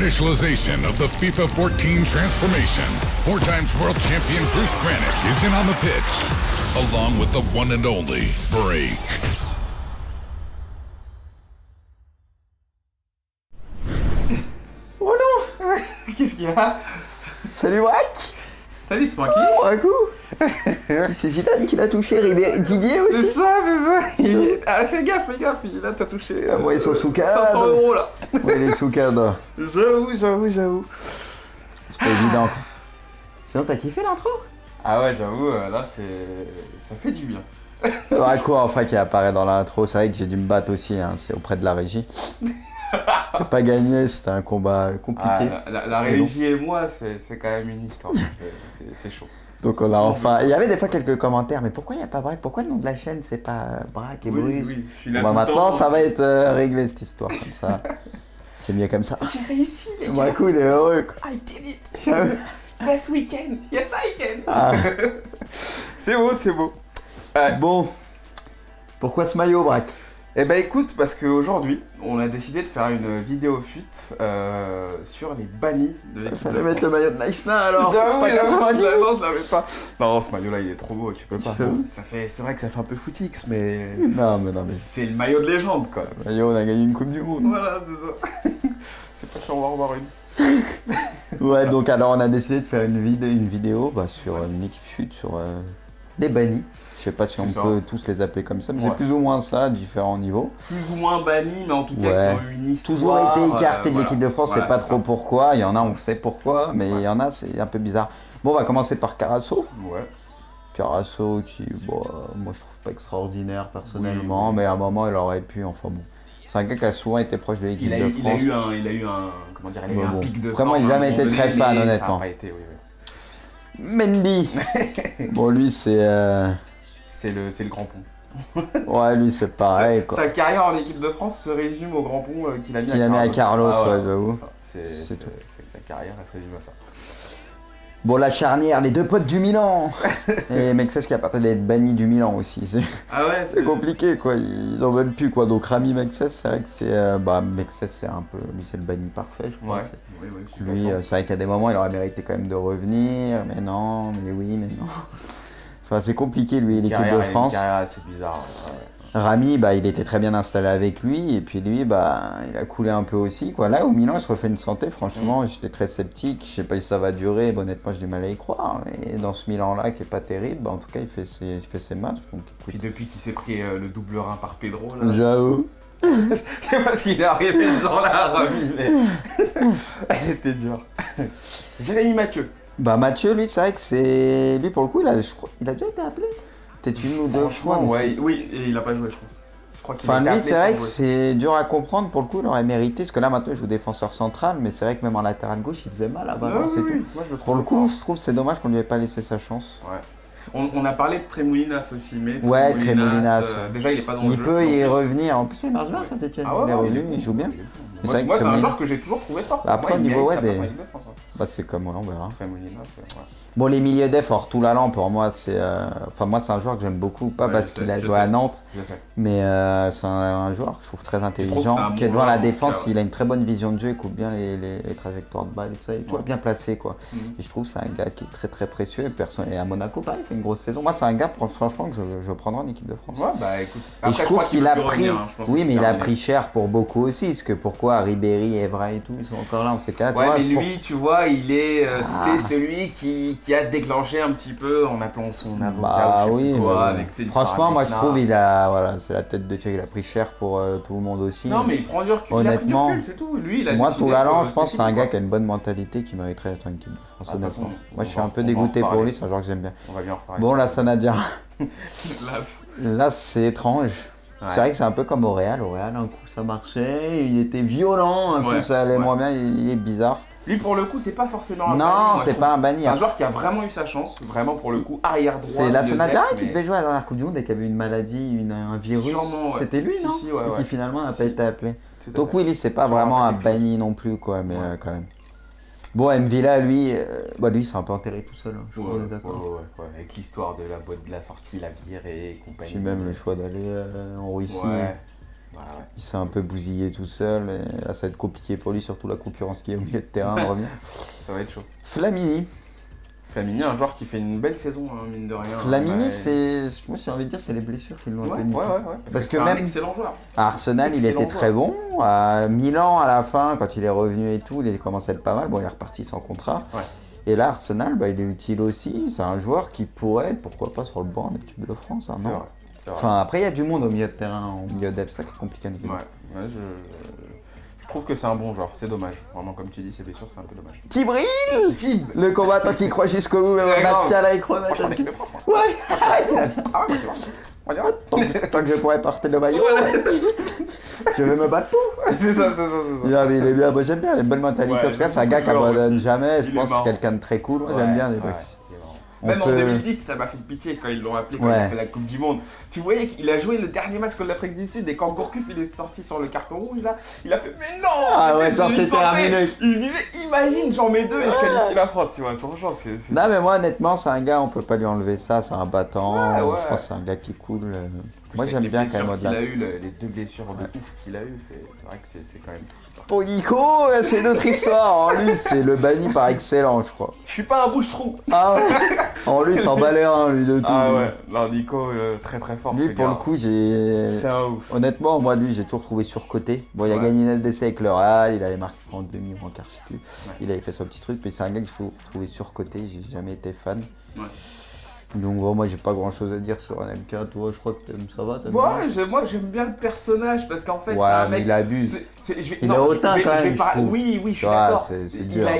Initialization of the FIFA 14 transformation. 4 times world champion Bruce Granick is in on the pitch, along with the one and only Break. Oh non. Qu'est-ce qu'il y a? Salut Braque. Salut Spanky. C'est Zidane qui l'a touché, Didier aussi. C'est ça. Fais gaffe, là t'as touché. Ah, ouais, ils sont sous cadre. 500 € là. Ouais, les sous cadre. J'avoue. C'est pas évident. Sinon, t'as kiffé l'intro? Ah ouais, j'avoue, là ça fait du bien. Raco, enfin, qui apparaît dans l'intro, c'est vrai que j'ai dû me battre aussi, hein, c'est auprès de la régie. C'était pas gagné, c'était un combat compliqué. La régie et moi, c'est quand même une histoire. C'est chaud. Donc on a enfin... Il y avait des fois quelques commentaires, mais pourquoi il n'y a pas Braque? Pourquoi le nom de la chaîne c'est pas Braque et Bruce? Oui, je suis là bon, tout le maintenant temps. ça va être réglé cette histoire comme ça. C'est mieux comme ça. J'ai réussi les gars. Braque, il est heureux quoi. I did it. Last weekend. Yes I can. Ah. C'est beau. Bon, pourquoi ce maillot Braque? Eh ben écoute, parce qu'aujourd'hui, on a décidé de faire une vidéo fuite sur les bannis de l'équipe. Fallait mettre le maillot de Naïsna alors. J'avoue, Pas 90. non, je l'avais pas. Non, ce maillot-là, il est trop beau, tu peux pas. J'avoue. C'est vrai que ça fait un peu footix, mais Non mais. c'est le maillot de légende, quoi. Le maillot, on a gagné une Coupe du Monde. Voilà, c'est ça. C'est pas sûr, on va en revoir une. Ouais, donc alors on a décidé de faire une vidéo sur une équipe fuite, sur les bannis. Je sais pas si on C'est ça. peut tous les appeler comme ça, mais Ouais. c'est plus ou moins ça, à différents niveaux. Plus ou moins bannis, mais en tout cas, Ouais. qui ont une histoire. Toujours été écarté de voilà. l'équipe de France, Voilà, c'est pas c'est trop ça. pourquoi. Il y en a, on sait pourquoi, mais il y en a, c'est un peu bizarre. Bon, on va commencer par Carasso. Ouais. Carasso qui, bon, moi je trouve pas extraordinaire personnellement, Oui. mais à un moment il aurait pu, enfin bon. C'est un gars qui a souvent été proche de l'équipe de Il a France. eu un, comment dire, il a eu Mais un bon. pic de Après, moi, forme j'ai à un jamais moment été très donné, fan, mais honnêtement. Ça a pas été, oui. Mendy. Bon, lui c'est, C'est le grand pont. ouais, lui c'est pareil quoi. Sa carrière en équipe de France se résume au grand pont qu'il a mis, Qu'il a mis à Carlos, ouais, j'avoue. C'est ça. C'est tout. Sa carrière, elle se résume à ça. Bon, la charnière, les deux potes du Milan. Et Mexès qui a parlé d'être banni du Milan aussi. Ah ouais, C'est compliqué quoi, ils en veulent plus quoi. Donc Rami Mexès, c'est vrai que c'est. Mexès c'est un peu. Lui c'est le banni parfait, je crois. Ouais, oui, je suis Lui, d'accord. c'est vrai qu'à des moments il aurait mérité quand même de revenir, mais non, mais oui, mais non. Enfin, c'est compliqué lui, l'équipe de France. Une carrière assez bizarre. Ouais. Rami, il était très bien installé avec lui, et puis lui, il a coulé un peu aussi, quoi. Là, au Milan, il se refait une santé, franchement, j'étais très sceptique, je sais pas si ça va durer, honnêtement, j'ai du mal à y croire. Et dans ce Milan-là, qui est pas terrible, en tout cas, il fait ses matchs, donc Puis écoute. depuis qu'il s'est pris le double rein par Pedro, là. J'avoue. Je sais pas ce qu'il est arrivé ce jour-là, Rami, mais. C'était dur. Jérémy Mathieu. Mathieu, lui, c'est vrai que c'est. Lui, pour le coup, il a déjà été appelé. Peut-être une ou deux fois, mais ouais, oui, et il a pas joué, je pense. Je crois qu'il a Enfin, été lui, appelé c'est vrai sans que jouer. c'est dur à comprendre. Pour le coup, il aurait mérité. Parce que là, maintenant, il joue défenseur central. Mais c'est vrai que même en latéral gauche, il faisait mal à Valence et tout. Moi, je le trouve Pour le coup, fort. je trouve que c'est dommage qu'on lui ait pas laissé sa chance. Ouais. On a parlé de Tremoulinas aussi, mais Ouais, Tremoulinas, déjà, il est pas dans le Il jeu. peut y donc- revenir. En plus, il marche bien, Saint-Etienne. Ah ouais, il est ouais, revenu, il joue bien. Moi, c'est vrai que moi, c'est un Tremoulinas- joueur que j'ai toujours trouvé fort. Après, Moi, au il niveau, mérite ouais, sa place en équipe de France, hein. C'est comme, ouais, on verra. Tremoulinas, ouais. Bon, les milieux def, Ortoulallan, pour moi, c'est. Enfin, moi, c'est un joueur que j'aime beaucoup. Pas Ouais, parce je qu'il sais, a je joué à sais. Nantes, Je sais. mais c'est un joueur que je trouve très trouves que intelligent. c'est un Qui est bon devant la joueur, en défense, tout cas, ouais. il a une très bonne vision de jeu, il coupe bien les trajectoires de balle et tout ça. Il est toujours Ouais. bien placé, quoi. Et je trouve que c'est un gars qui est très très précieux. Et à Monaco, pareil, il fait une grosse saison. Moi, c'est un gars, franchement, que je prendrai en équipe de France. Ouais, bah écoute. Et je trouve qu'il a pris. Oui, mais il a terminé. pris cher pour beaucoup aussi. Parce que pourquoi Ribéry, Evra et tout, ils sont encore là, on sait qu'à Ouais, mais lui, tu vois, il est, c'est celui qui a déclenché un petit peu en appelant son avocat ou je sais plus quoi, avec ses franchement, moi je histoires trouve à voilà, c'est la tête de tir, il a pris cher pour tout le monde aussi. Non, mais il prend du recul, Honnêtement, il a pris du recul, c'est tout. Lui, il a moi, décidé Toulalan, que je pense que c'est un fini, gars quoi. qui a une bonne mentalité qui mériterait d'être en équipe de France, Ah, de toute honnêtement. façon, Moi je suis on un va- peu on va en dégoûté pour reparler. lui, c'est un joueur que j'aime bien. On va bien en reparler. Bon, là, Sanadia, Las. là c'est étrange. Ouais. C'est vrai que c'est un peu comme au Real, un coup ça marchait, il était violent, un coup Ouais, ça allait ouais. moins bien, il est bizarre. Lui, pour le coup, c'est pas forcément un banni, Non, moi, je c'est trouve. pas un banni. C'est un joueur qui a vraiment eu sa chance, vraiment pour le coup, arrière droit. C'est la milieu Sanadia def, qui mais- devait jouer à la dernière Coupe du Monde et qui avait une maladie, un virus. Sûrement, ouais. C'était lui, Si, non si, ouais, Et qui ouais. finalement n'a pas Si. été appelé. Tout à Donc fait. oui, lui, c'est pas Je me vraiment un rappelle quelque chose. banni non plus, quoi, mais Ouais. quand même. Bon, Mvila, lui, lui, c'est un peu enterré tout seul, hein, je Ouais, crois, on est ouais, d'accord. ouais. Avec l'histoire de la boîte de la sortie, la virée et compagnie. Puis même le choix d'aller en Russie. Ouais. Il s'est un peu bousillé tout seul. Et là, ça va être compliqué pour lui, surtout la concurrence qui est au milieu de terrain de revenir. Ça va être chaud. Flamini, un joueur qui fait une belle saison, hein, mine de rien. Flamini, c'est. Moi, j'ai envie de dire, c'est les blessures qui l'ont un peu mis. Ouais. Parce que c'est même un excellent joueur. à Arsenal, il était très bon. À Milan, à la fin, quand il est revenu et tout, il a commencé à être pas mal. Bon, il est reparti sans contrat. Ouais. Et là, Arsenal, il est utile aussi. C'est un joueur qui pourrait être, pourquoi pas, sur le banc en équipe de France. Hein, non C'est vrai. Enfin, après, il y a du monde au milieu de terrain, au milieu d'Ef, ça qui est compliqué en équipe. Ouais, je trouve que c'est un bon joueur, c'est dommage. Vraiment, comme tu dis, c'est blessures, c'est un peu dommage. Tibril, le combattant qui croit jusqu'au bout, même Bastia là, il croit. Moi, je prends l'équipe de France, moi. Ouais, arrête, il a bien. Ah ouais, on y va. Tant que je pourrais porter le maillot, je vais me battre pour. C'est ça. Mais il est bien, moi j'aime bien, il a une bonne mentalité. Ouais, en tout cas, c'est un gars qui abandonne jamais. Je Il pense est que c'est quelqu'un de très cool. Moi j'aime bien les box. Même en 2010, ça m'a fait pitié quand ils l'ont appelé, quand il a fait la Coupe du Monde. Tu voyais qu'il a joué le dernier match contre l'Afrique du Sud et quand Gourcuff il est sorti sur le carton rouge là, il a fait mais non. Ah ouais, genre c'est terminé. Il se disait imagine j'en mets 2 et je qualifie la France, tu vois. Franchement, c'est... Non mais moi honnêtement, c'est un gars, on peut pas lui enlever ça, c'est un battant. Ouais. Je pense que c'est un gars qui est cool. Moi j'aime bien quand même au-delà. Les 2 blessures de ouf qu'il a eu, c'est vrai que c'est quand même fou. Pour Nico, c'est notre histoire. Lui, c'est le banni par excellence, je crois. Je suis pas un bouche-trou. Ah ouais. En lui, il s'en bat les reins, lui, de tout. Ah ouais, non, Nico, très fort. Lui, pour le coup, c'est un ouf. Honnêtement, moi, lui, j'ai toujours trouvé surcoté. Bon, il a gagné une LDC avec le Real, il avait marqué en demi ou en quart, je sais plus. Ouais. Il avait fait son petit truc, mais c'est un gars qu'il faut trouver surcoté. J'ai jamais été fan. Ouais. Donc moi j'ai pas grand chose à dire sur Anelka, toi je crois que ça va. Moi j'aime bien le personnage parce qu'en fait c'est un mec. Il abuse. Il est hautain quand même. Oui, je suis d'accord.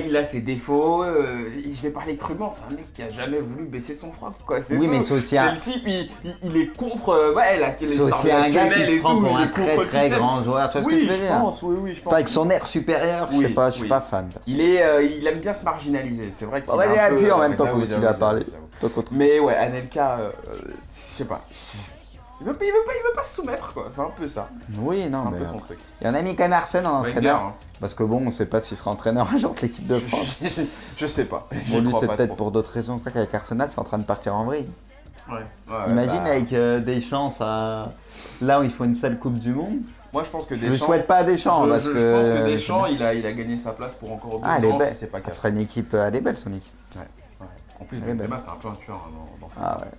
Il a ses défauts. Je vais parler crûment, c'est un mec qui a jamais voulu baisser son froc. Oui, mais c'est aussi un. Le type, il est contre. C'est aussi un gars qui se prend pour un très grand joueur. Tu vois ce que je veux dire? Oui, je pense. Pas avec son air supérieur, je sais pas, je suis pas fan. Il aime bien se marginaliser, c'est vrai qu'il est un peu. En même temps, comme tu l'as parlé. Mais ouais, Anelka, je sais pas. Il veut pas se soumettre, quoi. C'est un peu ça. Oui, non, mais. C'est un peu son truc. Il y en a mis quand même Arsène en entraîneur. Parce que bon, on sait pas s'il sera entraîneur un jour de l'équipe de France. Je sais pas. Bon, lui, c'est peut-être pour d'autres raisons. Quoi qu'avec Arsenal, c'est en train de partir en vrille. Imagine avec Deschamps, là où il faut une seule Coupe du Monde. Moi, je pense que Deschamps. Je ne souhaite pas à Deschamps parce que. Je pense que Deschamps, il a gagné sa place pour encore 2 ans. Elle est belle. Ça sera une équipe. Elle est belle, son équipe. En plus, Benzema, c'est un peu un tueur dans ce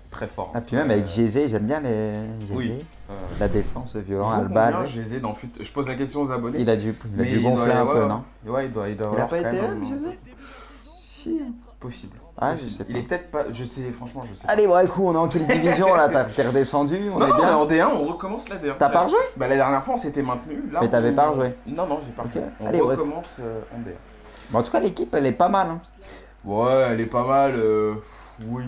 très fort. Ah, puis même avec Gézé, j'aime bien les Gézé. La défense, le violent, Alba. Gézé dans Fut. Je pose la question aux abonnés. Il a dû gonfler un peu, non? Ouais, il doit avoir. Il a pas été Gézé? Si. Possible. Ah, je sais pas. Il est peut-être pas. Je sais, franchement, je sais. Allez, bref, on est en quelle division là? T'es redescendu? On est bien. En D1, on recommence la D1. T'as pas rejoué? Bah, la dernière fois, on s'était maintenu. Mais t'avais pas rejoué? Non, j'ai pas rejoué. On recommence en D1. Bon, en tout cas, l'équipe, elle est pas mal. Ouais, elle est pas mal. Oui.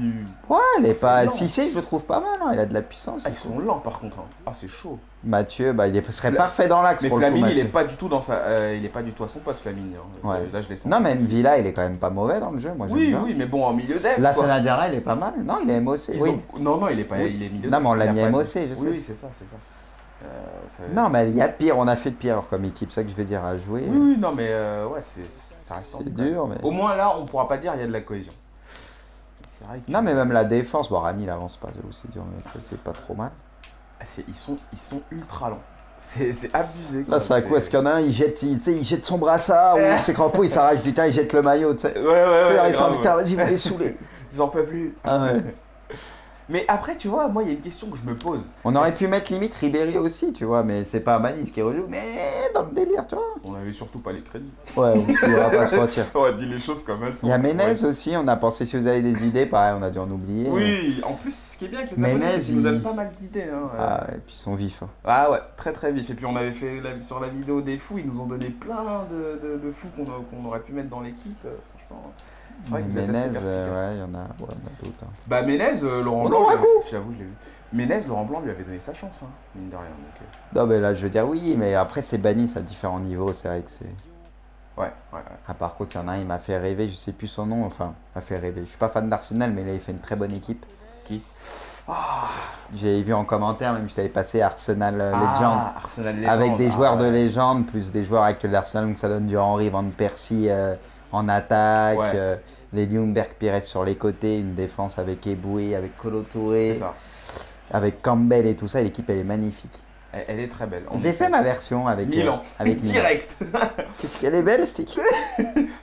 Ouais, elle est pas. Cissé, je le trouve pas mal. Il a de la puissance. Ils sont lents par contre. Ah, c'est chaud. Mathieu, il serait parfait dans l'axe pour le coup. Mais Flamini, il est pas du tout dans sa. Il est pas du tout à son poste, Flamini. Ouais. Là, je l'ai senti. Non, même Villa, il est quand même pas mauvais dans le jeu. Moi, j'aime bien. Oui, mais bon, en milieu def. Là, Sanadiara, il est pas mal. Non, il est MOC. Non, il est pas. Il est milieu. Non, mais on l'a mis MOC, je sais. Oui, c'est ça. Non, mais il y a pire. On a fait pire comme équipe, ça que je veux dire, à jouer. Oui, non, mais ouais, ça reste. C'est dur, mais. Au moins là, on pourra pas dire il y a de la cohésion. Vrai que... Non, mais même la défense, bon, Rami il avance pas, c'est aussi dur, mais ça c'est pas trop mal. Ils sont ultra lents. C'est abusé. Là, c'est à quoi? Est-ce qu'il y en a un, il jette son brassard, ou ses crampons, il s'arrache du temps, il jette le maillot, tu sais. Ouais. Il sort du temps, vas-y, vous les saoulez. J'en peux plus. Ah ouais. Mais après, tu vois, moi, il y a une question que je me pose. On aurait pu mettre limite Ribéry aussi, tu vois, mais c'est pas un Banis qui rejoue, mais dans le délire, tu vois. On avait surtout pas les crédits. Ouais, aussi, on va pas se mentir. On a dit les choses comme elles sont. Il y a Ménez aussi, on a pensé si vous avez des idées, pareil, on a dû en oublier. Oui, en plus, ce qui est bien avec les abonnés, c'est qu'ils nous donnent pas mal d'idées. Hein. Ah, et puis ils sont vifs. Ah ouais, très très vifs. Et puis on avait fait sur la vidéo des fous, ils nous ont donné plein de fous qu'on aurait pu mettre dans l'équipe, franchement. C'est vrai que Ménez, ouais, il y en a d'autres. Hein. Bah Ménez, Laurent Blanc, j'avoue, je l'ai vu. Ménez, Laurent Blanc lui avait donné sa chance, hein, mine de rien. Donc, Non, mais là, je veux dire oui, mais après, c'est Banis à différents niveaux, c'est vrai que c'est... Ouais. Ah, par contre, il y en a un, il m'a fait rêver, je sais plus son nom, enfin, m'a fait rêver. Je suis pas fan d'Arsenal, mais là, il fait une très bonne équipe. Qui? J'ai vu en commentaire, même je t'avais passé Arsenal Legend. Arsenal Legend. Avec des joueurs de légende, plus des joueurs actuels d'Arsenal, donc ça donne du Henry, Van Persie en attaque, les Ljungberg Pires sur les côtés, une défense avec Eboué, avec Kolo Touré, avec Campbell et tout ça, l'équipe elle est magnifique. Elle est très belle. J'ai fait ma version avec Milan. Avec Milan. Direct. Qu'est-ce qu'elle est belle, cette équipe.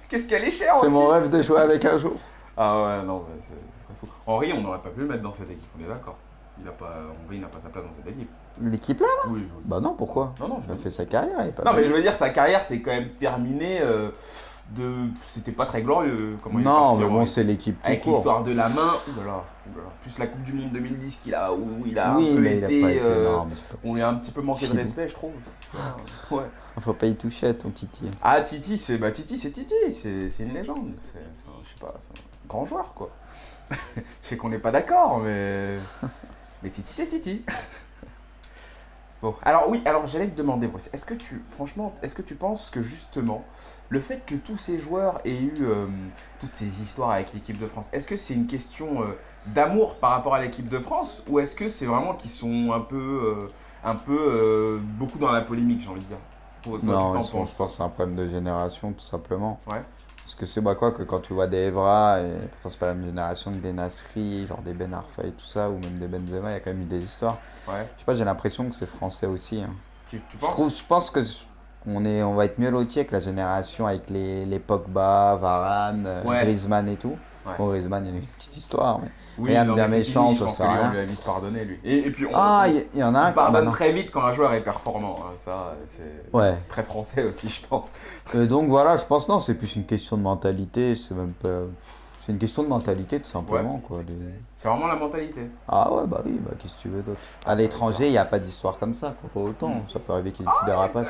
Qu'est-ce qu'elle est chère C'est aussi. mon rêve de jouer avec un jour. Ah ouais, non, mais ce serait fou. Henry, on n'aurait pas pu le mettre dans cette équipe, on est d'accord. Henry n'a pas sa place dans cette équipe. L'équipe là, là Oui. Bah non, pourquoi? Non, Il a fait sa carrière, il est pas Non, mal. mais je veux dire, sa carrière, c'est quand même terminé C'était pas très glorieux comment il est Non, parti, mais bon, Henry. c'est l'équipe tout Avec court. l'histoire de la main, oulala. Plus la Coupe du Monde 2010 où il a Oui, un peu mais il a pas été énorme. on lui a un petit peu manqué de Fini. respect, je trouve. Ouais. Faut pas y toucher à ton Titi. Ah, Titi, c'est Titi, c'est une légende. Je sais pas, c'est un grand joueur, quoi. Je sais qu'on n'est pas d'accord, mais Titi, c'est Titi. Bon, alors j'allais te demander, Bruce, est-ce que tu penses que justement, le fait que tous ces joueurs aient eu toutes ces histoires avec l'équipe de France, est-ce que c'est une question d'amour par rapport à l'équipe de France, ou est-ce que c'est vraiment qu'ils sont un peu beaucoup dans la polémique, j'ai envie de dire? Toi, Non, qu'est-ce que t'en je pense que c'est un problème de génération, tout simplement. Ouais. Parce que c'est quoi que quand tu vois des Evra, et pourtant c'est pas la même génération que des Nasri, genre des Ben Arfa et tout ça, ou même des Benzema, il y a quand même eu des histoires. Ouais. Je sais pas, j'ai l'impression que c'est français aussi. Hein. Tu penses? Je pense que on va être mieux lotis avec la génération, avec les Pogba, Varane, Ouais. Griezmann et tout. Ouais. Bon, Griezmann, il y a une petite histoire, mais Oui, rien de non, bien mais c'est méchant, fini, je ça pense sert que à lui, on rien. lui a vite pardonné, lui. Et puis Il y en a un on pardonne maintenant. très vite quand un joueur est performant. Hein. Ça, c'est très français aussi, je pense. Donc voilà, je pense non, c'est plus une question de mentalité, c'est même pas. C'est une question de mentalité tout simplement quoi. C'est vraiment la mentalité. Ah ouais bah oui, qu'est-ce que tu veux d'autre? À l'étranger, il n'y a pas d'histoire comme ça, quoi. Pas autant. Ça peut arriver qu'il y ait des petits dérapages.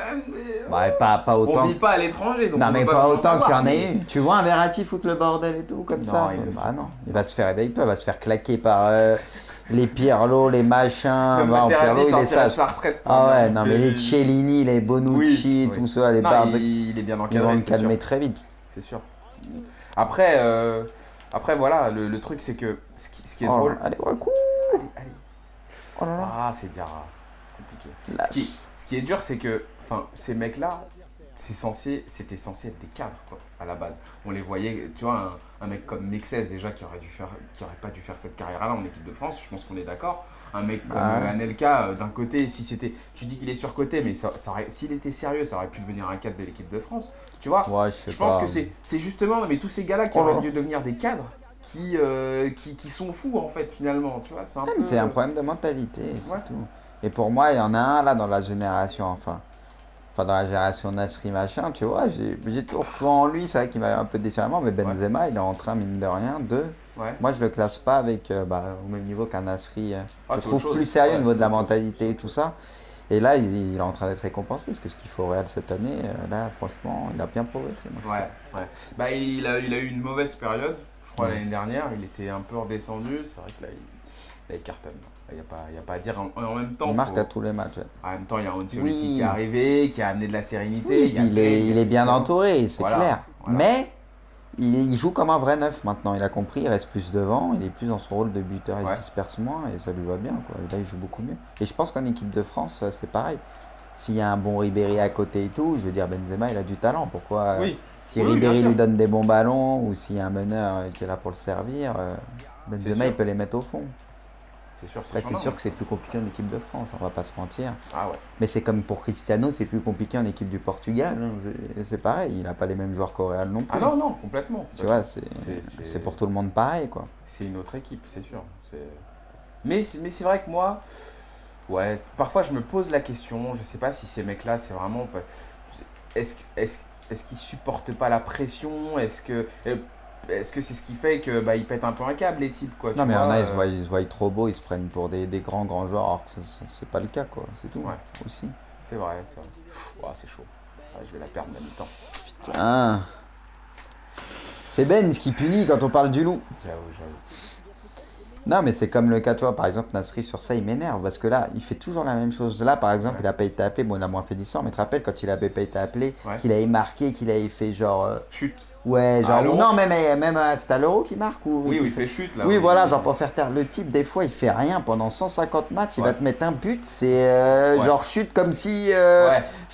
Bah pas autant. On vit pas à l'étranger, donc Non on mais peut pas vraiment autant qu'il y en savoir, ait eu. Tu vois un Verratti foutre le bordel et tout comme ça? Bah non, il va se faire avec toi, il va se faire claquer par les Pirlo, les machins. Comme Pirlo, Materazzi il est sortir de sage. sa retraite. Ah ouais, non mais les Chiellini, les Bonucci, Oui, tout ça, les Non, Bards, il est bien ils vont encadré, le c'est calmer sûr. très vite. C'est sûr. Après voilà, le truc c'est que ce qui est Oh, drôle. allez, ouais, coup. Allez. Oh là là. Ah, c'est déjà compliqué. Las. Ce qui est dur, c'est que ces mecs-là, c'était censé être des cadres, quoi, à la base. On les voyait, tu vois, un mec comme Mexès, déjà, qui aurait pas dû faire cette carrière-là en équipe de France, je pense qu'on est d'accord. Un mec comme Anelka, d'un côté, tu dis qu'il est surcoté, mais s'il était sérieux, ça aurait pu devenir un cadre de l'équipe de France. Tu vois, Ouais, je pense que c'est justement, mais tous ces gars-là qui auraient dû devenir des cadres, qui sont fous, en fait, finalement. Tu vois, C'est un problème de mentalité, c'est Ouais. tout. Et pour moi, il y en a un là dans la génération, enfin dans la génération Nasri machin, tu vois, j'ai toujours cru en lui, c'est vrai qu'il m'avait un peu déçu à mort, mais Benzema, il est en train, mine de rien, moi je le classe pas avec, au même niveau qu'un Nasri. Je le trouve plus sérieux au niveau de la mentalité et tout ça. Et là, il est en train d'être récompensé, parce que ce qu'il faut au Real cette année, là, franchement, il a bien progressé. Moi, je trouve. Ouais. Bah, il a eu une mauvaise période, je crois, l'année dernière. Il était un peu redescendu. C'est vrai que là, il cartonne. Il n'y a pas à dire. En même temps, Il marque à tous les matchs. En même temps, il y a Ancelotti Oui. qui est arrivé, qui a amené de la sérénité. Oui, il est bien entouré, c'est clair. Voilà. Mais il joue comme un vrai neuf maintenant, il a compris, il reste plus devant, il est plus dans son rôle de buteur, il se disperse moins et ça lui va bien, quoi. Et là, il joue beaucoup mieux. Et je pense qu'en équipe de France, c'est pareil. S'il y a un bon Ribéry à côté et tout, je veux dire, Benzema, il a du talent. Pourquoi si Ribéry lui donne des bons ballons ou s'il y a un meneur qui est là pour le servir, Benzema, il peut les mettre au fond. C'est sûr, c'est sûr que c'est plus compliqué en équipe de France, on va pas se mentir. Ah ouais. Mais c'est comme pour Cristiano, c'est plus compliqué en équipe du Portugal. C'est pareil, il n'a pas les mêmes joueurs qu'au Real non plus. Ah non, complètement. Tu vois, c'est pour tout le monde pareil, quoi. C'est une autre équipe, c'est sûr. Mais c'est vrai que moi, parfois je me pose la question, je sais pas si ces mecs-là, c'est vraiment... Est-ce qu'ils supportent pas la pression? Est-ce que c'est ce qui fait que ils pètent un peu un câble, les types, quoi? Non, mais il y en a, ils se voient trop beaux, ils se prennent pour des grands joueurs, alors que c'est pas le cas, quoi. C'est tout, aussi. C'est vrai, ça. C'est chaud. Je vais la perdre la mi-temps. Putain. C'est Benz qui punit quand on parle du loup. J'avoue. Non, mais c'est comme le cas, toi, par exemple, Nasri, sur ça, il m'énerve, parce que là, il fait toujours la même chose. Là, par exemple, il a pas été appelé, bon, il a moins fait d'histoire, mais tu te rappelles, quand il avait pas été appelé, qu'il avait marqué, qu'il avait fait genre... Chute. Ouais, genre... non, même c'est à l'Euro qu'il marque ou... Oui, il fait chute, là. Oui, voilà, genre pour faire taire le type, des fois, il fait rien pendant 150 matchs, il va te mettre un but, c'est genre chute comme si...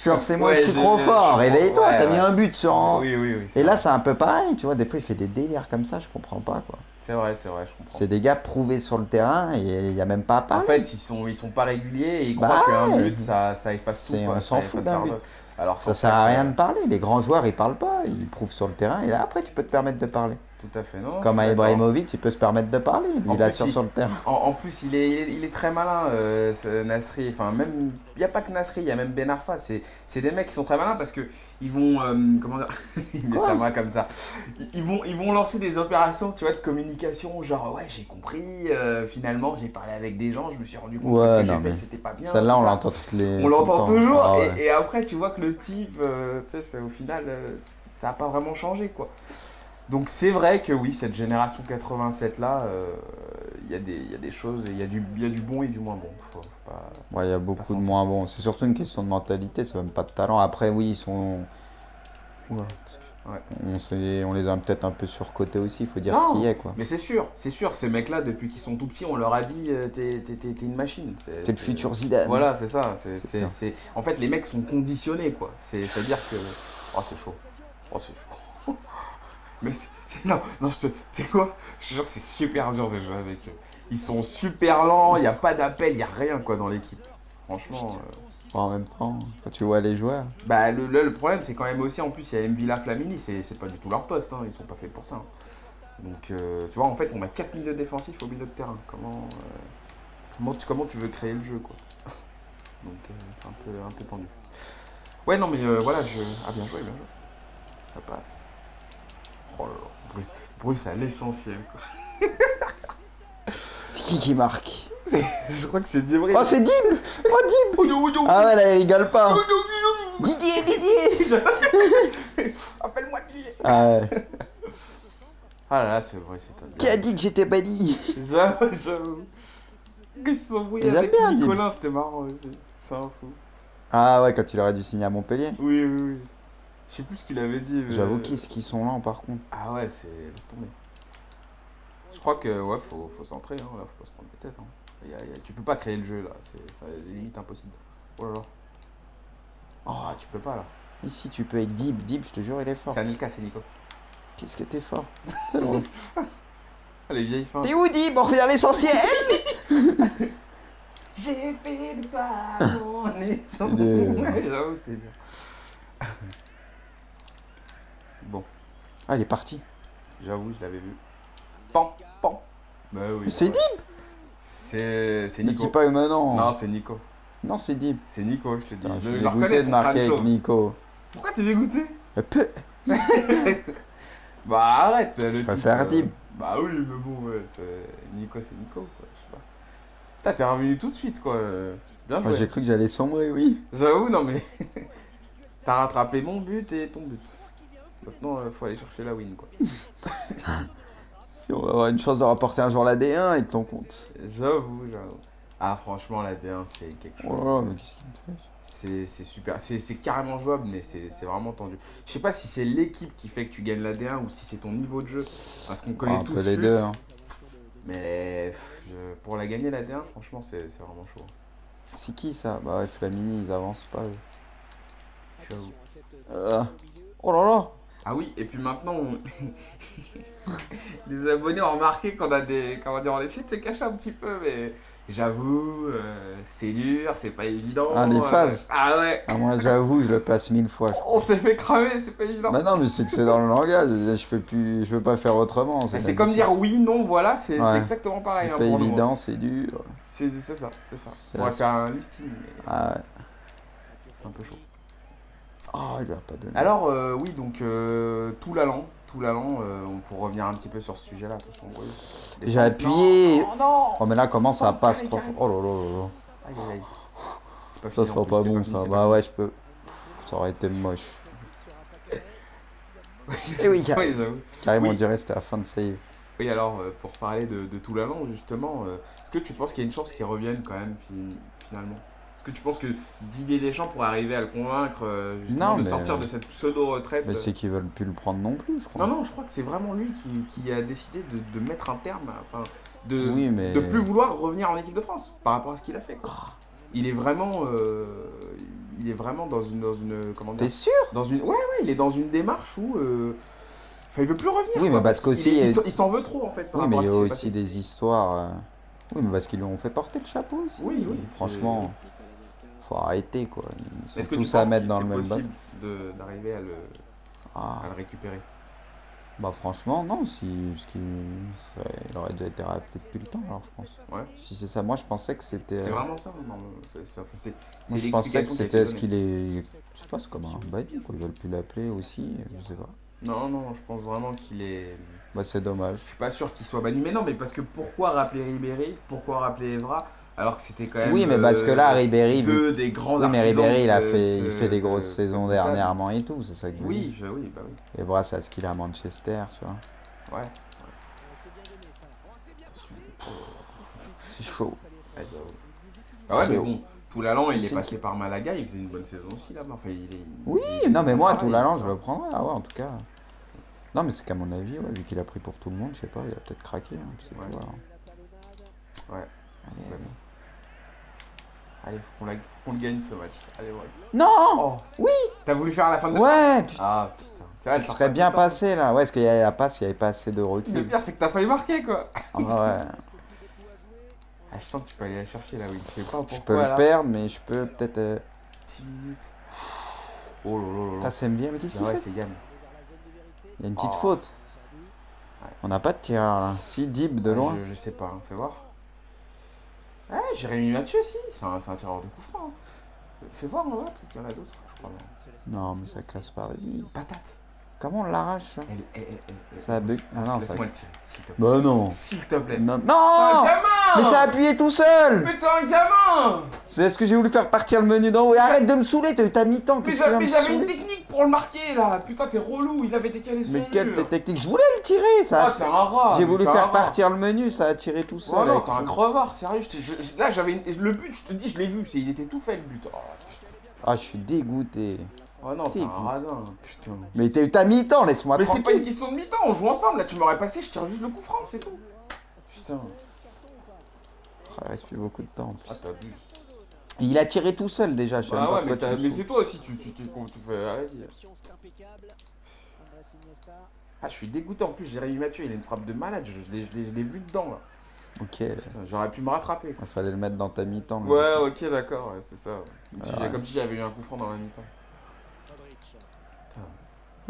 Genre, c'est moi, je suis trop fort, réveille-toi, t'as mis un but sur... Oui. Et là, c'est un peu pareil, tu vois, des fois, il fait des délires comme ça, je comprends pas, quoi. C'est vrai, je comprends. C'est des gars prouvés sur le terrain et il n'y a même pas à En parler. fait, ils sont pas réguliers et ils croient qu'un but, ça efface tout. On s'en fout d'un but. Alors, Ça sert à rien de parler. Les grands joueurs, ils parlent pas. Ils prouvent sur le terrain et là, après, tu peux te permettre de parler. Tout à fait, non. Comme à Ibrahimovic, tu peux se permettre de parler. Lui, En il plus, assure sur le terrain. En plus, il est très malin, ce Nasri. Enfin, même, il n'y a pas que Nasri, il y a même Ben Arfa. C'est des mecs qui sont très malins parce que ils vont, comment dire, il met sa main comme ça. Ils vont lancer des opérations, tu vois, de communication. Genre, ouais, j'ai compris. Finalement, j'ai parlé avec des gens, je me suis rendu compte que ce que j'ai fait, c'était pas bien. Celle-là, tout on ça. l'entend toutes les. On l'entend toujours. Ah ouais. Et après, tu vois que le type, tu sais, au final, ça n'a pas vraiment changé, quoi. Donc c'est vrai que oui, cette génération 87 là, il y a des choses, il y a du bon et du moins bon. Faut pas, Ouais, il y a beaucoup de moins bons. C'est surtout une question de mentalité, c'est même pas de talent. Après, oui, ils sont. Oula. Ouais. On les a peut-être un peu surcotés aussi, il faut dire Non, ce qu'il y a, quoi. mais c'est sûr, ces mecs-là, depuis qu'ils sont tout petits, on leur a dit t'es une machine. T'es le futur Zidane. Voilà, c'est ça. En fait, les mecs sont conditionnés, quoi. C'est-à-dire que. Oh, c'est chaud. Oh, c'est chaud. Mais non, tu sais quoi? Je te jure, c'est super dur de jouer avec eux. Ils sont super lents, il n'y a pas d'appel, il n'y a rien, quoi, dans l'équipe. Franchement. En même temps, quand tu vois les joueurs. Bah, le problème, c'est quand même aussi, en plus, il y a Mvila Flamini, c'est pas du tout leur poste, hein, ils sont pas faits pour ça. Hein. Donc, tu vois, en fait, on a 4 milieux défensifs au milieu de terrain. Comment tu veux créer le jeu, quoi? Donc, c'est un peu tendu. Ouais, non, mais voilà, Ah, bien joué. Ça passe. Oh là là, Bruce à l'essentiel, quoi. C'est qui marque? Je crois que c'est Djibril. Oh, c'est Dib! Oh, Dib! Ah ouais, là, il rigole pas. Didier! Appelle-moi Didier. Ah ouais. Ah là là, c'est vrai, c'est un Qui a dit que j'étais banni? J'avoue. Ils se sont embrouillés Ils avec aiment bien, Nicolas, c'était marrant aussi. C'est un fou. Ah ouais, quand il aurait dû signer à Montpellier. Oui. Je sais plus ce qu'il avait dit. Mais... J'avoue qu'ils sont lents par contre. Ah ouais, laisse tomber. Je crois que ouais, faut centrer, hein. Là, faut pas se prendre la tête. Hein. Tu peux pas créer le jeu là, c'est limite impossible. Oh là là. Ah, tu peux pas là. Mais si tu peux avec Dib, je te jure, il est fort. C'est Anelka, c'est Nico. Qu'est-ce que t'es fort? C'est bon. Ah, les vieilles fins. T'es où Dib? On revient à l'essentiel. J'ai fait de toi mon essence. J'avoue, c'est dur. Bon. Ah, il est parti. J'avoue, je l'avais vu. Pan. Bah oui. C'est Dib? C'est Ne Nico. dis pas maintenant. Non, c'est Nico. Non, c'est Dib. C'est Nico, je te dis. Putain, je le suis reconnais, dégoûté de son marquer crâne avec chauve. Nico. Pourquoi t'es dégoûté? Peu. Bah arrête, le Je préfère Dib. Bah oui, mais bon, ouais, Nico, c'est Nico, quoi, je sais pas. T'es revenu tout de suite, quoi. Bien Moi, joué. j'ai cru que j'allais sombrer, oui. J'avoue, non mais... T'as rattrapé mon but et ton but. Maintenant, faut aller chercher la win, quoi. Si on va avoir une chance de rapporter un jour la D1 avec ton compte. J'avoue. Ah, franchement, la D1, c'est quelque chose. Oh là là, mais qu'est-ce qu'il me fait? C'est super. C'est carrément jouable, mais c'est vraiment tendu. Je sais pas si c'est l'équipe qui fait que tu gagnes la D1 ou si c'est ton niveau de jeu. Parce qu'on connaît Un tous peu les Fut. deux. Hein. Mais pour la gagner, la D1, franchement, c'est vraiment chaud. C'est qui ça? Bah ouais, Flamini, ils avancent pas. Eux. J'avoue. Oh là là! Ah oui, et puis maintenant, les abonnés ont remarqué qu'on a on essaie de se cacher un petit peu, mais j'avoue, c'est dur, c'est pas évident. Ah, les phases. Ah ouais. Ah, moi, j'avoue, je le place 1000 fois. On s'est fait cramer, c'est pas évident. Bah non, mais c'est que c'est dans le langage. Je peux pas faire autrement. C'est comme dire oui, non, voilà, c'est Ouais. exactement pareil. C'est hein, pas pour nous, évident, hein. c'est dur. C'est ça. On C'est pourrait la- faire un listing, mais Ah ouais. c'est un peu chaud. Oh, il lui a pas donné. Alors, oui, donc, tout l'allant, on pourrait revenir un petit peu sur ce sujet-là. Attention, oui. J'ai appuyé. Non, non. Oh, mais là, comment ça Oh, passe carré, trop carré. Oh là là là là. Aïe. C'est pas Ça fini, en sent plus, pas c'est bon, fini, ça. c'est Bah pas ouais, je peux. Ça aurait été moche. Et oui, fini. Oui, j'avoue. carrément, Oui. on dirait que c'était la fin de save. Oui, alors, pour parler de tout l'allant, justement, est-ce que tu penses qu'il y a une chance qu'il revienne quand même, finalement? Est-ce que tu penses que Didier Deschamps pourrait arriver à le convaincre, justement, Non, de mais- sortir de cette pseudo-retraite? Mais c'est qu'ils veulent plus le prendre non plus, je crois. Non, je crois que c'est vraiment lui qui a décidé de mettre un terme, enfin, Oui, mais- de plus vouloir revenir en équipe de France par rapport à ce qu'il a fait, quoi. Il est vraiment dans une comment dire, T'es sûr? il est dans une démarche où Enfin, il veut plus revenir. Oui, quoi, mais parce qu'aussi, il s'en veut trop en fait. par Oui, mais rapport il y à a ce qui s'est aussi passé. des histoires. Oui, mais parce qu'ils lui ont fait porter le chapeau aussi. Oui, oui, Franchement, faut arrêter quoi. Ils sont Est-ce que tu tous à penses mettre qu'il dans c'est le même bateau. possible d'arriver Ah, à le récupérer? bah franchement, non, il aurait déjà été rappelé depuis le temps, alors je pense. Ouais. Si c'est ça, moi je pensais que c'était. C'est vraiment ça, non, Moi je pensais que l'explication qui a c'était été ce donnée. qu'il est. Je sais pas, c'est comme un banni quoi. Ils veulent plus l'appeler aussi, je sais pas. Non, non, je pense vraiment qu'il est. Bah c'est dommage. Je suis pas sûr qu'il soit banni, mais non, mais parce que pourquoi rappeler Ribéry? Pourquoi rappeler Evra? Alors que c'était quand même. Oui, mais parce que là, Ribéry. Deux des grands Oui, mais artisans Ribéry, de il fait des grosses ce saisons boutade. dernièrement et tout, c'est ça que je veux dire. Oui, oui, bah oui. Et voilà, c'est à ce qu'il a à Manchester, tu vois. Ouais. C'est chaud. Ouais, j'avoue. Ah ouais, mais C'est- bon, Toulalan, il est c'est passé par Malaga, il faisait une bonne saison aussi là-bas. Enfin, Oui, il non, mais fait moi, bon tout travail, l'allant, je quoi. le prendrais. Ah ouais, en tout cas. Non, mais c'est qu'à mon avis, ouais, vu qu'il a pris pour tout le monde, je sais pas, il a peut-être craqué. Hein, c'est Ouais. tout, alors. Ouais. Allez, allez. Allez, faut qu'on le gagne ce match. Allez, Boris. Non Oh, Oui t'as voulu faire la fin de Ouais, putain, Ah putain. Tu vois, ça elle sort serait pas bien tout le temps. passé là. Ouais, parce qu'il y avait la passe, il n'y avait pas assez de Le recul. pire, c'est que t'as failli marquer quoi. Ah ouais, Ah, je sens que tu peux aller la chercher là, oui. Je sais pas pourquoi. je peux le là. perdre, mais je peux peut-être. 10 minutes. Oh là là là là. Putain, c'est bien, mais qu'est-ce Ah qu'il ouais, fait c'est Yann. Il y a une petite Oh. faute. Ouais. On n'a pas de tireur là. Si, Dib de Ouais, loin. Je sais pas, hein, fais voir. Ouais, Jérémy Mathieu aussi, c'est un tireur de coup franc. Hein. Fais voir, on va, peut-être qu'il y en a d'autres, je crois. Non, mais ça classe pas, vas-y. Patate. Comment on l'arrache ça Ça a bug. Ah non, ça. Laisse-moi le tirer, s'il te plaît. Bah non. S'il te plaît. Non, T'es un non gamin. Mais ça a appuyé tout seul. Mais t'es un gamin. C'est ce que j'ai voulu faire partir le menu d'en haut. Et arrête de me saouler, t'as eu ta mi-temps. Mais Qu'est-ce que tu vas me j'avais une saouler? technique pour le marquer là. Putain, t'es relou, il avait décalé son Mais quelle mur. technique? Je voulais le tirer, ça. Ah, t'es un rat. J'ai mais voulu t'es un faire rat. partir le menu, ça a tiré tout seul. Oh non, avec- t'es un crevard, sérieux. Là, j'avais le but, je te dis, je l'ai vu. Il était tout fait le but. Oh putain. Ah, je suis dégoûté. Oh non, t'es un Écoute. radin. Putain. Mais t'as eu ta mi-temps, laisse-moi Mais c'est pas une tranquille. question de mi-temps, on joue ensemble. Là, tu m'aurais passé, je tire juste le coup franc, c'est tout. Putain. Oh, il reste plus beaucoup de temps en plus. Ah, t'abuses. Il a tiré tout seul déjà, je sais même Bah pas ouais, pourquoi tu me mais saoules. c'est toi aussi, tu fais. Ah, vas-y. Ah, je suis dégoûté en plus, Jérémy Mathieu, il a une frappe de malade, je l'ai vu dedans là. Ok, Putain, j'aurais pu me rattraper. il fallait le mettre dans ta mi-temps. le Ouais, mec. ok, d'accord, ouais, c'est ça. Ouais. Comme si j'avais eu un coup franc dans la mi-temps.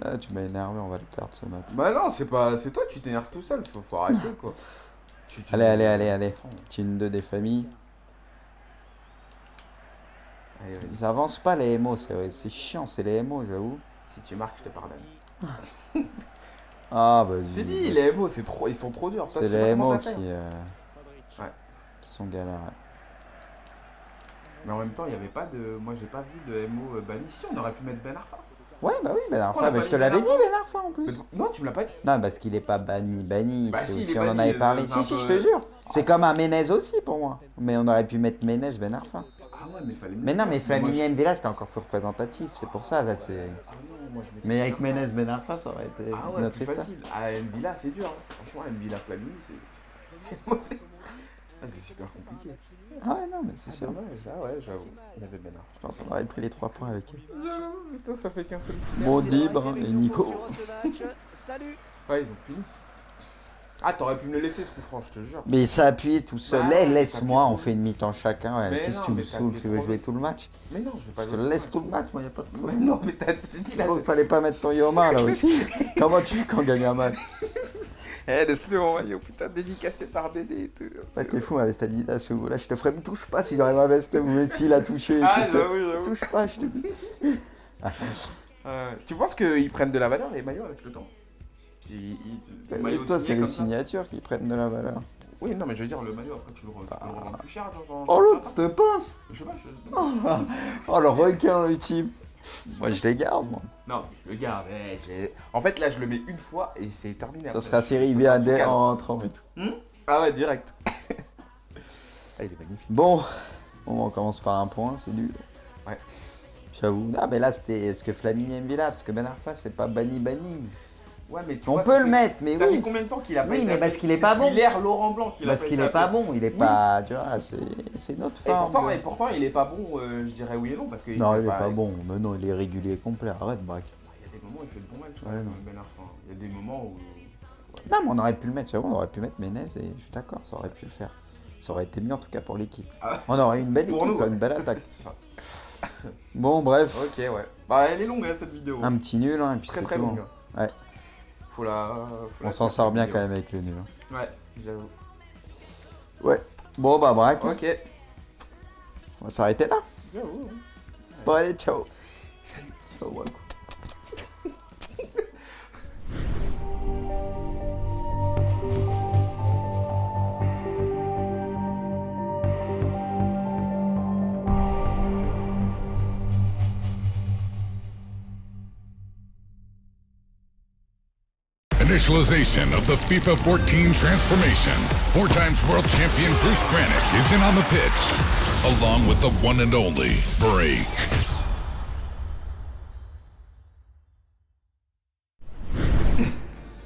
Ah, tu m'as énervé, on va le perdre ce match. Bah non, c'est toi, tu t'énerves tout seul, faut arrêter quoi. Allez. Petit 1-2 des familles. Allez, vas-y. Ils avancent pas les MO, c'est chiant, c'est les MO, j'avoue. Si tu marques, je te pardonne. Ah, vas-y. Je t'ai dit, les MO, ils sont trop durs. Ça, C'est je sais pas les comment MO t'as fait. Ouais. qui sont galères. Mais en même temps, il n'y avait pas de. Moi, j'ai pas vu de MO banni. Si, on aurait pu mettre Ben Arfa. Ouais, bah oui, Ben On Arfa, l'a mais pas je te mis l'avais Ben dit, Ben Arfa en plus. Non, tu me l'as pas dit. Non, parce qu'il est pas banni. Bah C'est si, il aussi, est on en banni, avait parlé. c'est un Si, peu- je te jure. C'est Ah, comme un Menez aussi pour moi. Mais on aurait pu mettre Menez, Ben Arfa. Ah ouais, mais fallait. Mais non, mais Moi, Flamini Mvila, c'était encore plus représentatif. C'est pour ça, ça c'est. Ah non, moi je mettais Mais avec Ben Arfa. Menez, Ben Arfa, ça aurait été Ah ouais, notre plus histoire. facile. Ah, Mvila, c'est dur. Hein. Franchement, Mvila Flamini, c'est. Ah, c'est super compliqué. Ah ouais, non, mais c'est C'est sûr. dommage. Ah ouais, j'avoue. Il y avait Ben Arfa. Je pense qu'on aurait pris les 3 points avec eux. J'avoue, putain, ça fait qu'un seul petit. Bon, Dibre et Nico. Salut. Ouais, ils ont puni. Ah, t'aurais pu me le laisser ce coup franc, je te jure. Mais ça a appuyé tout seul. Bah ouais, Laisse-moi, ça on appuie fait une mi-temps chacun. Ouais. Mais Qu'est-ce non, que tu me mais ça saoules? appuie Tu veux trop jouer vite. tout le match? Mais non, je vais pas Je te laisse tout le match, moi, y a pas de Mais problème. non, mais je te dis là. Oh, il fallait pas mettre ton Yoma là aussi. Comment tu fais quand on gagne un match? Eh, laisse-le en maillot, putain, dédicacé par Dédé et tout. Ouais, t'es fou avec cette Adidas, là, je te ferai, me touche pas si j'aurais ma veste, mais s'il a touché, Ah, puis je te- j'avoue. touche pas, je te dis. Tu penses qu'ils prennent de la valeur, les maillots, avec le temps le Et maillot toi, signé c'est les comme ça. signatures qui prennent de la valeur. Oui, non, mais je veux dire, le maillot, après, tu le revends plus cher. Oh, l'autre, te pince. Je sais pas, Oh, le requin, le type. Moi, je les garde, moi. Non, je le garde. En fait, là, je le mets une fois et c'est terminé. Ça après. sera série Ça B sera à sous D cadre. en entrant et tout. Ah ouais, direct. Ah, il est magnifique. Bon, on commence par un point, c'est dur. Ouais. J'avoue. Ah, mais là, c'était ce que Flamini Mvila, parce que Ben Arfa, c'est pas banni. Ouais, mais tu On vois, peut ça le fait- mettre, mais Ça fait oui. combien de temps qu'il a pas Oui, été mais parce appelé qu'il est C'est pas depuis bon. l'ère Laurent Blanc qu'il a Parce pas qu'il été est pas appelé. bon, il est Oui. pas. Tu vois, c'est notre Et forme. pourtant, il est pas bon, je dirais oui et non, parce que Non, il est fait pas bon. Mais non, il est régulier complet. Arrête, Braque. Il y a des moments, il fait de bons matchs. Ouais, non. Ben Arfa. Il y a des moments où. Non, mais on aurait pu le mettre, j'avoue, on aurait pu mettre Menez et je suis d'accord, ça aurait pu le faire. Ça aurait été mieux en tout cas pour l'équipe. Ah, On aurait eu une belle pour équipe, nous, là, ouais. une belle attaque. C'est sûr. Bon, bref, Ok, ouais. Bah, elle est longue, hein, cette vidéo. un petit nul, hein, et puis Très c'est très tout. longue. hein. Ouais. Faut la. On s'en sort bien quand même avec le nul. hein. Ouais, j'avoue. Ouais. Bon, bah, braque, Ok. on va s'arrêter là. J'avoue. Bon, allez, ciao. Salut. Ciao, Waku. Initialization of the FIFA 14 transformation. 4 times world champion Bruce Granick is in on the pitch, along with the one and only Break.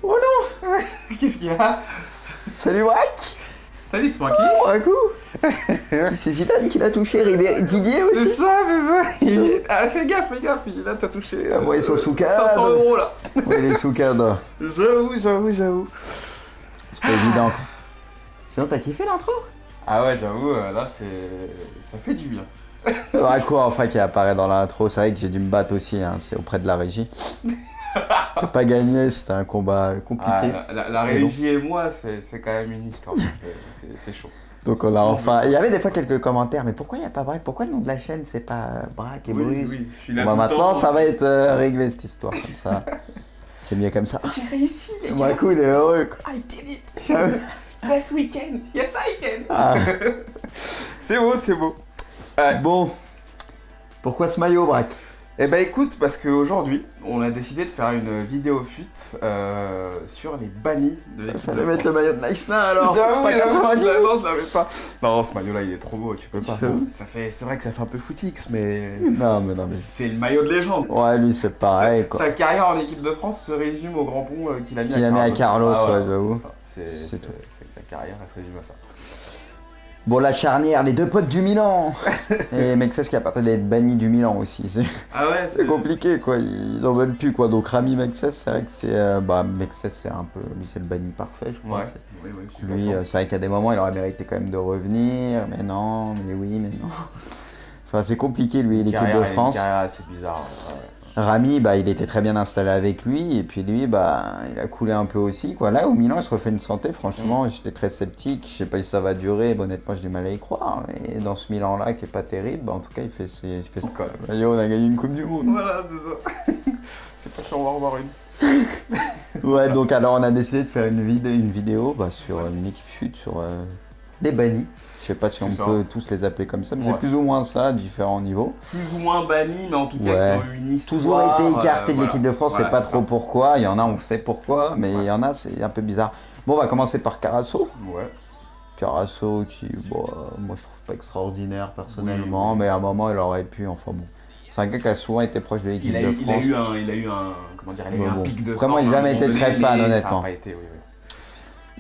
Oh non. Qu'est-ce qu'il y a? Salut, Braque. Salut, c'est Francky. Waku. C'est Zidane qui l'a touché, Didier C'est aussi. ça, c'est ça. Ah, fais gaffe, là t'as touché. Ah, ouais, ils sont sous cadre. 500 € là. Ouais, il est sous cadre. J'avoue. C'est pas évident, quoi. Sinon, t'as kiffé l'intro? Ah ouais, j'avoue, là ça fait du bien. Waku, enfin, qui apparaît dans l'intro. C'est vrai que j'ai dû me battre aussi, hein, c'est auprès de la régie. C'était pas gagné, c'était un combat compliqué. Ah, la régie et moi, c'est quand même une histoire. C'est chaud. Donc on a enfin... Il y avait des fois quelques commentaires, mais pourquoi il n'y a pas Braque? Pourquoi le nom de la chaîne c'est pas Braque et Bruce? Oui, je suis là Bon, tout le maintenant temps. ça va être réglé cette histoire, comme ça. C'est mieux comme ça. J'ai réussi, les gars. Waku il est heureux, quoi. I did it. This weekend. Yes, I can. Ah. C'est beau. Bon, pourquoi ce maillot, Braque? Eh ben écoute, parce qu'aujourd'hui, on a décidé de faire une vidéo fuite sur les bannis de l'équipe de Fallait France. mettre le maillot de Naïsna alors. J'avoue, Pas 90. non, je l'avais pas. Non, ce maillot-là, il est trop beau, tu peux pas. J'avoue. C'est vrai que ça fait un peu footix, mais Non, mais non, mais. c'est le maillot de légende. Ouais, lui c'est pareil, quoi. Sa carrière en équipe de France se résume au grand pont qu'il a mis Qu'il a mis à Carlos, ouais, j'avoue. C'est C'est tout. que sa carrière, elle se résume à ça. Bon, la charnière, les deux potes du Milan. Et Mexès qui a parlé d'être banni du Milan aussi. Ah ouais, C'est compliqué, quoi. Ils en veulent plus, quoi. Donc Rami Mexès, c'est vrai que c'est. Mexès, c'est un peu. Lui, c'est le banni parfait, je crois. Ouais, oui, je suis Lui, content. c'est vrai qu'à des moments, il aurait mérité quand même de revenir. Mais non, mais oui, mais non. Enfin, c'est compliqué, lui, l'équipe de France. Une carrière assez bizarre. Ouais. Rami, il était très bien installé avec lui, et puis lui, il a coulé un peu aussi, quoi. Là, au Milan, il se refait une santé, franchement, j'étais très sceptique, je sais pas si ça va durer, honnêtement, j'ai du mal à y croire. Et dans ce Milan-là, qui est pas terrible, en tout cas, il fait son Quoi. Yo, on a gagné une Coupe du Monde. Voilà, c'est ça. C'est pas sûr, on va en revoir une. Ouais, donc alors, on a décidé de faire une vidéo sur une équipe fuite, sur les bannis. Je sais pas si on C'est ça. peut tous les appeler comme ça, mais Ouais. c'est plus ou moins ça, à différents niveaux. Plus ou moins banni, mais en tout cas, Ouais. qui ont eu une histoire. Toujours été écarté de voilà. l'équipe de France, Voilà, c'est pas c'est trop ça. pourquoi. Il y en a, on sait pourquoi, mais il y en a, c'est un peu bizarre. Bon, on va commencer par Carasso. Ouais. Carasso qui, moi je trouve pas extraordinaire personnellement, Oui. mais à un moment il aurait pu, enfin bon. C'est un gars qui a souvent été proche de l'équipe Il a de eu France. un, comment dire, il a eu Mais un bon. pic de Vraiment, forme il a à un jamais été moment très donné, fan, mais honnêtement. Ça a pas été, oui.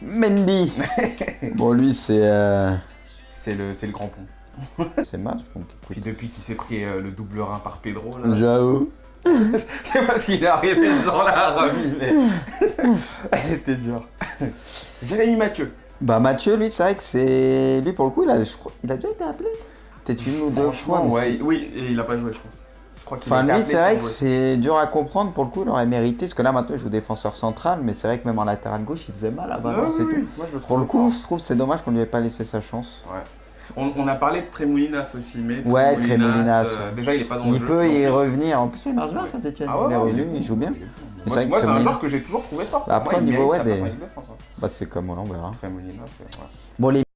Mendy. Bon, lui c'est C'est le grand pont. c'est match, donc Puis écoute. depuis qu'il s'est pris le double rein par Pedro, là. J'avoue. C'est parce qu'il est arrivé ce genre-là à Rami, mais. Elle était dure. Jérémy Mathieu. Mathieu, lui, c'est vrai que c'est. Lui, pour le coup, il a déjà été appelé. Peut-être une ou deux fois. Franchement, mais ouais. Oui, et il a pas joué, je pense. Je crois qu'il a Enfin, été lui, appelé c'est vrai sans que jouer. c'est dur à comprendre. Pour le coup, il aurait mérité. Parce que là, maintenant, il joue défenseur central. Mais c'est vrai que même en latéral gauche, il faisait mal à Valence Ouais, et oui, tout. oui. Moi, je le trouve Pour le coup, fort. je trouve que c'est dommage qu'on lui ait pas laissé sa chance. Ouais. On a parlé de Tremoulinas aussi, mais Ouais, Tremoulinas, ouais. déjà, il est pas dans Il le jeu. peut y donc, revenir. En plus, il marche bien à Saint-Etienne. Ah ouais, il est ouais, revenu, il joue bien. Moi, Mais c'est vrai moi, que c'est un Tremoulinas- joueur que j'ai toujours trouvé fort. Après, Moi, au il niveau, mérite ouais, sa des- place en équipe de France, hein. C'est comme, on verra. Tremoulinas, ouais. Bon, les